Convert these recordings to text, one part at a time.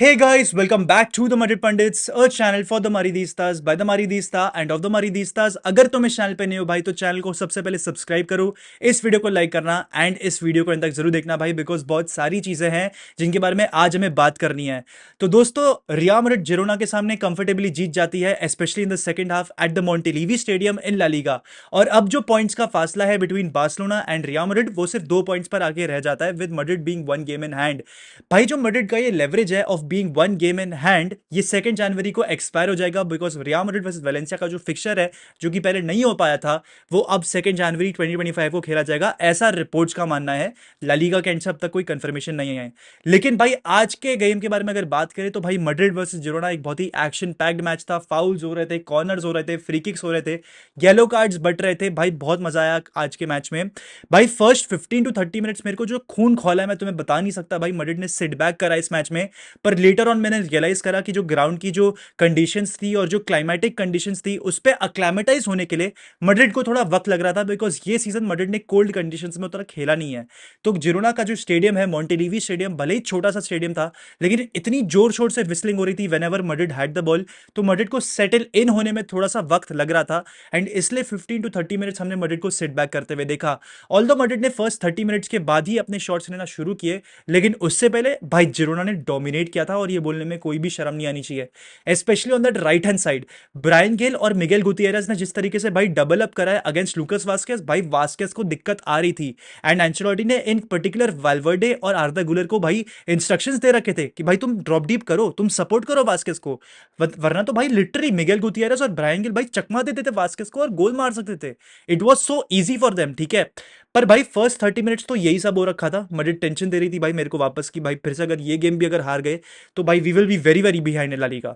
Hey guys, welcome back to the Madrid Pundits, a channel for the Maridistas by the Maridista and of the Maridistas। अगर तुम इस channel पे नए हो भाई तो चैनल को सबसे पहले सब्सक्राइब करो, इस वीडियो को लाइक करना एंड इस वीडियो को अंत तक जरूर देखना भाई, बिकॉज बहुत सारी चीजें हैं जिनके बारे में आज हमें बात करनी है। तो दोस्तों, रियल मैड्रिड जिरोना के सामने कंफर्टेबली जीत जाती है, specially in the second half at the Montilivi stadium in La Liga. और अब जो पॉइंट्स का फासला है between Barcelona and Real Madrid वो सिर्फ 2 पॉइंट्स पर आगे रह जाता है, with Madrid being 1 game in hand. भाई जो मैड्रिड का ये लेवरेज है of being 1 game in hand, ये 2 जनवरी को एक्सपायर हो जाएगा, because Real Madrid versus Valencia का जो फिक्सचर है जो कि पहले नहीं हो पाया था, वो अब 2 जनवरी 2025 को खेला जाएगा, ऐसा रिपोर्ट्स का मानना है। ला लीगा के एंड से अब तक कोई कंफर्मेशन नहीं है। लेकिन भाई आज के गेम के बारे में अगर बात करें तो भाई मैड्रिड वर्सेस जिरोना एक बहुत ही एक्शन पैक्ड मैच था। फाउल्स हो रहे थे, कॉर्नर्स हो रहे थे, फ्री किक्स हो रहे थे, येलो कार्ड्स बट रहे थे। भाई बहुत मजा आया आज के मैच में। भाई फर्स्ट 15 to 30 मिनट्स मेरे को जो खून खोला है मैं तुम्हें बता नहीं सकता। भाई मैड्रिड ने सिट बैक करा इस मैच में, पर लेटर ऑन मैंने रियलाइज करा कि जो ग्राउंड की जो कंडीशंस थी और जो क्लाइमेटिक कंडीशंस थी उस पर अक्लामेटाइज होने के लिए मैड्रिड को थोड़ा वक्त लग रहा था, बिकॉज ये सीजन मैड्रिड ने कोल्ड कंडीशंस में उतना खेला नहीं है। तो जिरोना का जो स्टेडियम है, मोंटेलीवी स्टेडियम, भले ही छोटा सा स्टेडियम था, लेकिन इतनी जोर शोर से विस्लिंग हो रही थी when ever Madrid had the ball, तो मैड्रिड को सेटल इन होने में थोड़ा सा वक्त लग रहा था। एंड इसलिए 15 to 30 मिनट्स हमने मैड्रिड को सिट बैक करते हुए देखा। ऑल्दो मैड्रिड ने फर्स्ट 30 मिनट्स के बाद ही अपने शॉट्स लेना शुरू किए, लेकिन उससे पहले भाई जिरोना ने डोमिनेट किया था, और ये बोलने में कोई भी शर्म नहीं आनी चाहिए। Specially on that right hand side, Bryan Gil और मिगेल गुतियरेस ने जिस तरीके से भाई डबल अप करा है अगेंस्ट लूकस वास्केस, भाई वास्केस को दिक्कत आ रही थी। एंड एंचेलोटी ने इन पर्टिकुलर वाल्वर्डे और आर्दा गुलर को भाई इंस्ट्रक्शंस दे रखे थे कि भाई तुम ड्रॉप डीप करो, तुम सपोर्ट करो वास्केस को, वरना तो भाई लिटरली मिगेल गुतियरेस और ब्रायन गेल भाई चकमा देते थे वास्केस को और गोल मार सकते थे। It was so easy for them, ठीक है। पर भाई फर्स्ट 30 मिनट्स तो यही सब हो रखा था। मैड्रिड टेंशन दे रही थी भाई मेरे को वापस की, भाई फिर से अगर ये गेम भी अगर हार गए तो भाई we will be very very behind La Liga.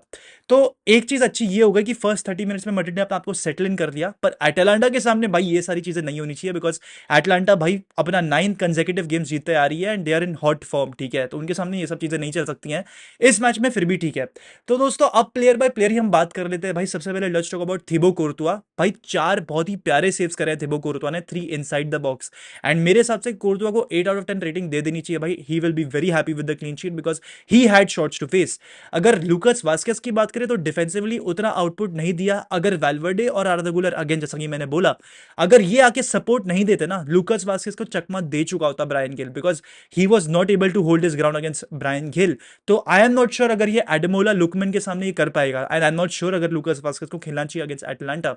तो एक चीज अच्छी ये हो गई कि फर्स्ट 30 मिनट्स में मैड्रिड ने अपने आपको सेटल इन कर लिया, पर एटलांटा के सामने भाई ये सारी चीजें नहीं होनी चाहिए, बिकॉज एटलांटा भाई अपना 9 कंसेक्यूटिव गेम्स जीतते आ रही है and they are in hot form, ठीक है। तो उनके सामने ये सब चीजें नहीं चल सकती हैं इस मैच में, फिर भी ठीक है। तो दोस्तों अब प्लेयर बाय प्लेयर ही हम बात कर लेते हैं। भाई सबसे पहले लेट्स टॉक अबाउट थिबो कोर्तुआ। भाई 4 बहुत ही प्यारे सेव्स करे थिबो कोर्तुआ ने, 3 इनसाइड द बॉक्स। एंड मेरे हिसाब से कोर्तुआ को 8 out of 10 रेटिंग दे देनी चाहिए भाई। He will be very happy with the clean sheet, because he had shots to face. अगर लूकस वास्केस की बात करें तो डिफेंसिवली उतना आउटपुट नहीं दिया। अगर वैल्वर्डे और आर्दा गुलर, अगेन जैसा कि मैंने बोला, अगर ये आके सपोर्ट नहीं देते ना, लूकस वास्केस को चकमा दे चुका होता Bryan Gil, because he was not able to hold his ground against Bryan Gil. तो आई एम नॉट श्योर अगर ये एडमोला लुकमैन के सामने ये कर पाएगा, and I am not sure अगर लूकस वास्केस को खेलना चाहिए against Atalanta.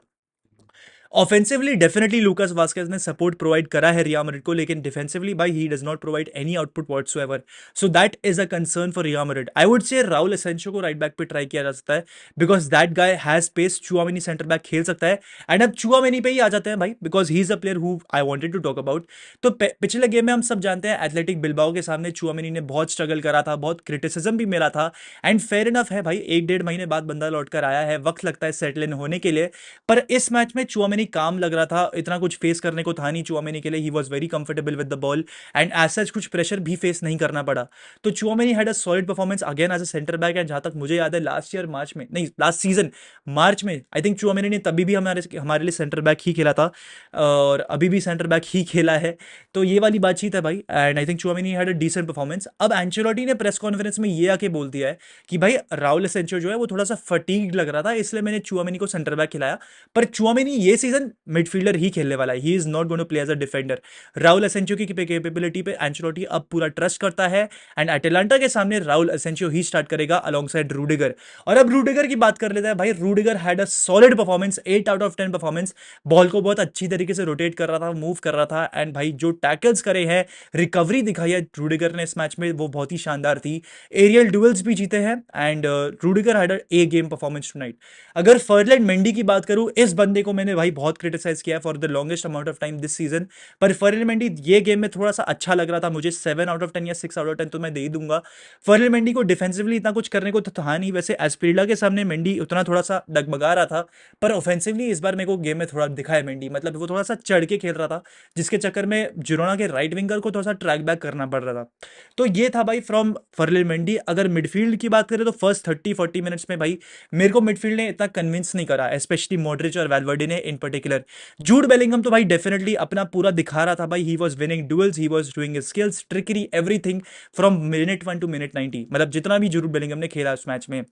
Offensively definitely Lucas Vazquez ने सपोर्ट प्रोवाइड करा है रियल मैड्रिड को, लेकिन डिफेंसिवली भाई he does not provide any output whatsoever, so that is a concern for Real Madrid. I would say Raul एसेंशियो को राइट बैक पे try किया जा सकता है, because that guy has space. Tchouameni centre back खेल सकता है, एंड अब चुआमेनी पे ही आ जाते हैं भाई, because he is a player who I wanted to talk about. तो पिछले गेम में हम सब जानते हैं एथलेटिक बिल्बाओ के सामने चुआमेनी ने बहुत स्ट्रगल करा था, बहुत क्रिटिसिज्म भी मिला था, एंड फेयर इनफ है भाई, 1-1.5 महीने बाद बंदा लौट कर आया है, वक्त लगता है सेटल इन होने के लिए। पर इस मैच में चुआमेनी काम लग रहा था, इतना कुछ फेस करने को था नहीं चुआमेनी के लिए। He was very comfortable with the ball and as such कुछ प्रेशर भी फेस नहीं करना पड़ा। तो Tchouameni had a solid performance again as a centre back. And जहां तक मुझे याद है लास्ट ईयर मार्च में, नहीं लास्ट सीजन मार्च में, आई थिंक चुआमेनी ने तभी भी हमारे हमारे लिए सेंटर बैक ही खेला था, और अभी भी सेंटर बैक ही खेला है। तो ये वाली बातचीत है भाई, and I think Tchouameni had a decent performance. अब एंचेलोटी ने प्रेस कॉन्फ्रेंस में ये आके बोल दिया है कि भाई राउल एसेंशियो जो है वो थोड़ा सा फटीग्ड लग रहा था, इसलिए मैंने चुआमेनी को सेंटर बैक खिलाया। पर चुआमेनी ये सीजन मिडफील्डर ही खेलने वाला है, he is not going to play as a defender. Raul Asencio की कैपेबिलिटी पे एंचेलोटी अब पूरा ट्रस्ट करता है, एंड एटलांटा के सामने राउल एसेंशियो ही स्टार्ट करेगा अलोंगसाइड रूडिगर। और अब रूडिगर की बात कर लेते हैं भाई। Rudiger had a solid performance, 8 out of 10 performance. Ball को बहुत अच्छी तरीके से रोटेट कर रहा था, मूव कर रहा था, एंड भाई जो टैकल्स करे हैं, रिकवरी दिखाई है रूडिगर ने इस मैच में, वो बहुत ही शानदार थी। एरियल डुएल्स भी जीते हैं, and Rudiger had a game performance tonight. अगर फर्लैंड मेंडी की बात करूं, इस बंदे को मैंने भाई बहुत क्रिटिसाइज किया for the longest amount of time this season, पर फर्लैंड मेंडी ये गेम में थोड़ा सा अच्छा लग रहा था मुझे। 7 out of 10 या 6 out of 10 तो मैं दे ही दूंगा। फर्लैंड मेंडी को डिफेंसिवली इतना कुछ करने को तो था नहीं, वैसे एस्पिरिला के सामने मेंडी उतना थोड़ा सा डगमगा रहा था, पर ऑफेंसिवली इस बार मेरे को गेम में थोड़ा दिखा है मेंडी, मतलब वो थोड़ा सा चढ़ के खेल रहा था, जिसके चक्कर में जिरोना के राइट विंगर को थोड़ा सा ट्रैक बैक करना पड़ रहा था। तो ये था भाई फ्रॉम फर्लैंड मेंडी। अगर मिडफील्ड की बात करें तो फर्स्ट 30-40 मिनट्स में भाई मेरे को मिडफील्ड ने इतना कन्विंस नहीं करा, स्पेशली मॉड्रिच और वैल्वर्डे ने इन पर्टिकुलर। जूड बेलिंगम तो भाई डेफिनेटली अपना पूरा दिखा रहा था भाई, he was winning duels, he was doing skills, trickery, everything from minute 1 to minute 90, मतलब जितना भी जूड बेलिंगम ने खेला उस मैच में।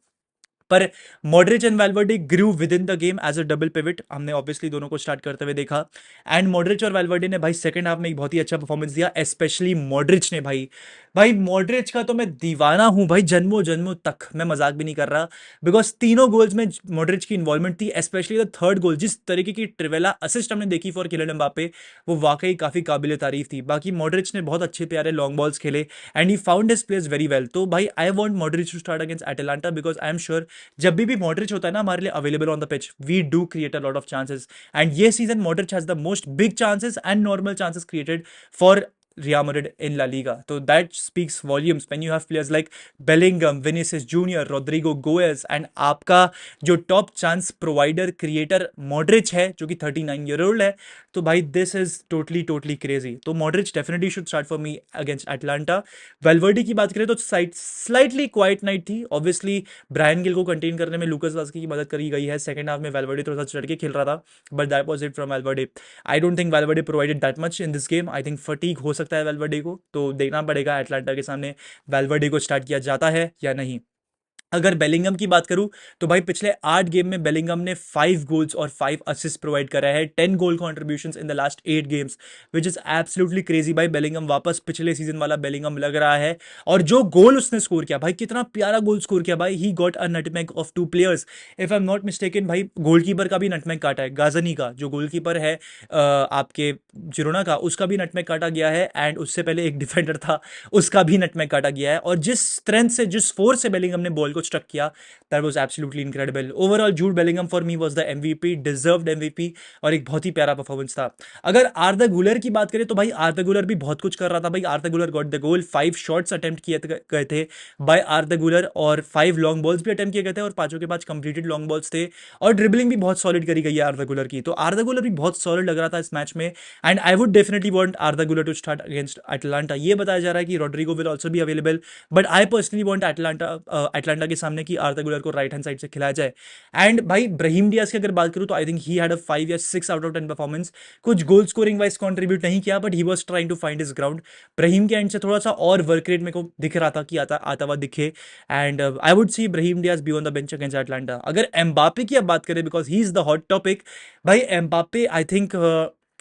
पर Modric and Valverde grew within the game as a double pivot, हमने ऑब्वियसली दोनों को स्टार्ट करते हुए देखा। एंड मॉडरिच और वैल्वर्डे ने भाई सेकंड हाफ में एक बहुत ही अच्छा परफॉर्मेंस दिया, स्पेशली मॉडरिच ने। भाई भाई मॉडरिच का तो मैं दीवाना हूं भाई, जन्मों जन्मों तक, मैं मजाक भी नहीं कर रहा, बिकॉज तीनों गोल्स में मॉडरिच की इन्वॉल्वमेंट थी, स्पेशली द थर्ड गोल, जिस तरीके की ट्रिवेला असिस्ट हमने देखी फॉर किलियन एम्बापे, वो वाकई काफी काबिल तारीफ थी। बाकी मॉडरिच ने बहुत अच्छे प्यारे लॉन्ग बॉल्स खेले and he found his place very well. तो भाई I want Modric to start against Atalanta, because I am sure जब भी मॉडरिच होता है ना हमारे लिए available on the pitch, we do create a lot of chances, and ये season Modric has the most big chances and normal chances created for Real Madrid in La Liga. So that speaks volumes when you have players like Bellingham, Vinicius Junior, Rodrigo Goes, and आपका जो top chance provider creator Modric है जो कि 39 year old है, तो भाई this is totally totally crazy. तो Modric definitely should start for me against Atalanta. Valverde की बात करें तो स्लाइटली क्वाइट नाइट थी, ऑब्वियसली ब्रायन गिल को कंटेन करने में लूकास वास्की की मदद करी गई है। सेकंड हाफ में वेलवर्डी थोड़ा सा चढ़ के खेल रहा था, but that was it from Valverde. I don't think Valverde provided that much in this game. I think fatigue हो सकता है वेलवर्डे को, तो देखना पड़ेगा एटलांटा के सामने वेलवर्डे को स्टार्ट किया जाता है या नहीं। अगर बेलिंगम की बात करूं तो भाई पिछले 8 गेम में बेलिंगम ने 5 गोल्स और 5 असिस्ट प्रोवाइड करा है, 10 goal contributions in the last 8 games, which is absolutely crazy. भाई बेलिंगम वापस पिछले सीजन वाला बेलिंगम लग रहा है, और जो गोल उसने स्कोर किया भाई, कितना प्यारा गोल स्कोर किया भाई। He got a nutmeg of 2 players, if I am not mistaken. भाई गोलकीपर का भी नटमैग काटा है, गाजनी का जो गोलकीपर है आपके जिरोना का, उसका भी नटमैग काटा गया है, एंड उससे पहले एक डिफेंडर था उसका भी नटमैग काटा गया है। और जिस स्ट्रेंथ से, जिस फोर्स से बेलिंगम ने बॉल को स्ट्रक किया, that was absolutely incredible. Overall Jude Bellingham for me was the MVP, deserved MVP, और एक बहुत ही प्यारा परफॉर्मेंस था। अगर आर्दा गुलर की बात करें तो भाई आर्दा गुलर भी बहुत कुछ कर रहा था। भाई आर्दा गुलर got the goal, 5 shots attempt किए गए थे बाय आर्दा गुलर, और 5 लॉन्ग बॉल्स भी अटेम्प्ट किए गए थे, और पांचों के पांच कंप्लीटेड लॉन्ग बॉल्स थे, और ड्रिबलिंग भी बहुत सॉलिड करी गई है आर्दा गुलर की। तो आर्दा गुलर भी बहुत सॉलिड लग रहा था इस मैच में, and I would definitely want आर्दा गुलर टू स्टार्ट अगेंस्ट एटलांटा। ये बताया जा रहा है कि Rodrygo will also be available, but I personally want Atalanta के सामने कि आर्दा गुलर को राइट हैंड साइड से खिलाया जाए। एंड भाई ब्राहीम डियाज की अगर बात करूं तो I think he had a 5 या 6 आउट ऑफ 10 परफॉर्मेंस। कुछ गोल स्कोरिंग वाइज कंट्रीब्यूट नहीं किया, but he was trying to find his ground. Brahim के एंड से थोड़ा सा और वर्क रेट मेरे को दिख रहा था कि आता हुआ दिखे, and I would see Brahim Diaz be on the bench against Atlanta. अगर एम्बापे की अब बात करें, because he is the hot topic, भाई एम्बापे आई थिंक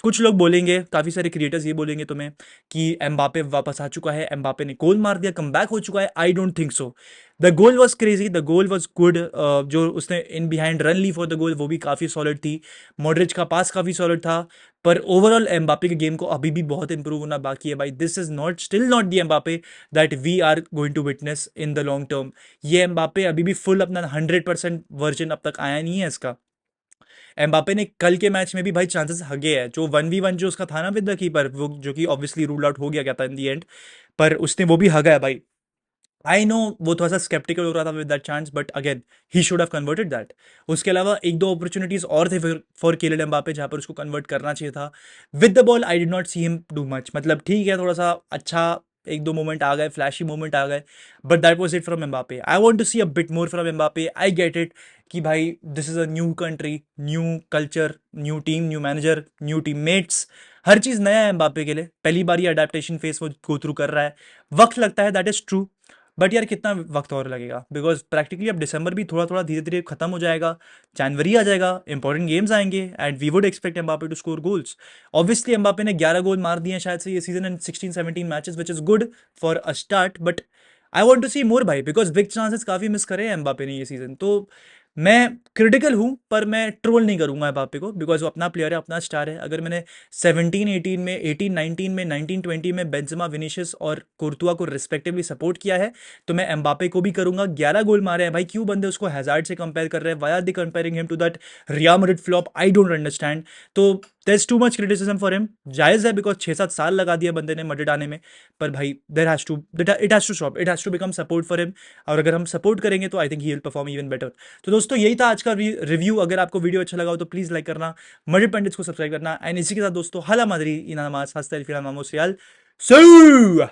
कुछ लोग बोलेंगे, काफी सारे क्रिएटर्स ये बोलेंगे तुम्हें कि एम्बापे वापस आ चुका है, एम्बापे ने गोल मार दिया, कमबैक हो चुका है। I don't think so. The goal was crazy, the goal was good, जो उसने इन बिहाइंड रन ली फॉर द गोल वो भी काफी सॉलिड थी, मॉडरिच का पास काफी सॉलिड था, पर ओवरऑल एम्बापे के गेम को अभी भी बहुत इंप्रूव होना बाकी है भाई। This is not still not the Mbappe that we are going to witness in the long term. ये एम्बापे अभी भी फुल अपना 100% वर्जन अब तक आया नहीं है इसका। एम्बापे ने कल के मैच में भी भाई चांसेस हगे है, जो 1v1 जो उसका था ना विद द कीपर, वो जो कि ऑब्वियसली रूल आउट हो गया था इन दी एंड, पर उसने वो भी हगा है भाई। आई नो वो थोड़ा सा स्केप्टिकल हो रहा था with that chance, but again he should have converted that. उसके अलावा एक दो अपॉर्चुनिटीज और थे फॉर किलियन एम्बापे जहां पर उसको कन्वर्ट करना चाहिए था। With the ball I did not see him do much, मतलब ठीक है थोड़ा सा अच्छा एक दो मोमेंट आ गए, फ्लैशी मोमेंट आ गए, but that was it from Mbappe. I want to see a bit more from Mbappe. I get it कि भाई this is a new country, new culture, new team, new manager, new teammates, हर चीज नया है Mbappe के लिए, पहली बार ये अडेप्टेशन फेस वो गो थ्रू कर रहा है, वक्त लगता है, दैट इज ट्रू। बट यार कितना वक्त और लगेगा, बिकॉज प्रैक्टिकली अब दिसंबर भी थोड़ा थोड़ा धीरे धीरे खत्म हो जाएगा, जनवरी आ जाएगा, इंपॉर्टेंट गेम्स आएंगे, and we would expect Mbappe to score goals. Obviously Mbappe ने 11 गोल मार दिए हैं शायद से ये season in 16-17 matches, which is good for a start, but I want to see more भाई, बिकॉज बिग चांसेस काफी मिस करे हैं एम्बापे ने ये सीजन। तो मैं क्रिटिकल हूं, पर मैं ट्रोल नहीं करूंगा एम्बापे को, बिकॉज वो अपना प्लेयर है, अपना स्टार है। अगर मैंने 17-18 में, 18-19 में, 19-20 में बेंजेमा, विनीशियस और कुर्तुआ को रिस्पेक्टिवली सपोर्ट किया है, तो मैं एम्बापे को भी करूंगा। 11 गोल मारे हैं भाई, क्यों बंदे उसको हैजार्ड से कंपेयर कर रहे हैं? Why are they comparing him to that Real Madrid flop? I don't understand. तो there is too much criticism for him, जायज है, बिकॉज 6-7 साल लगा दिया बंदे ने मैड्रिड आने में, पर भाई there has to, it has to stop, it has to become support for him, और अगर हम सपोर्ट करेंगे तो I think he will perform even better. तो दोस्तों यही था आज का रिव्यू। अगर आपको वीडियो अच्छा लगा हो तो प्लीज लाइक करना, मैड्रिड पंडित्स को सब्सक्राइब करना, एंड इसी के साथ दोस्तों हला मादरी इनामास हस्ता फिर मामोस रियाल सू।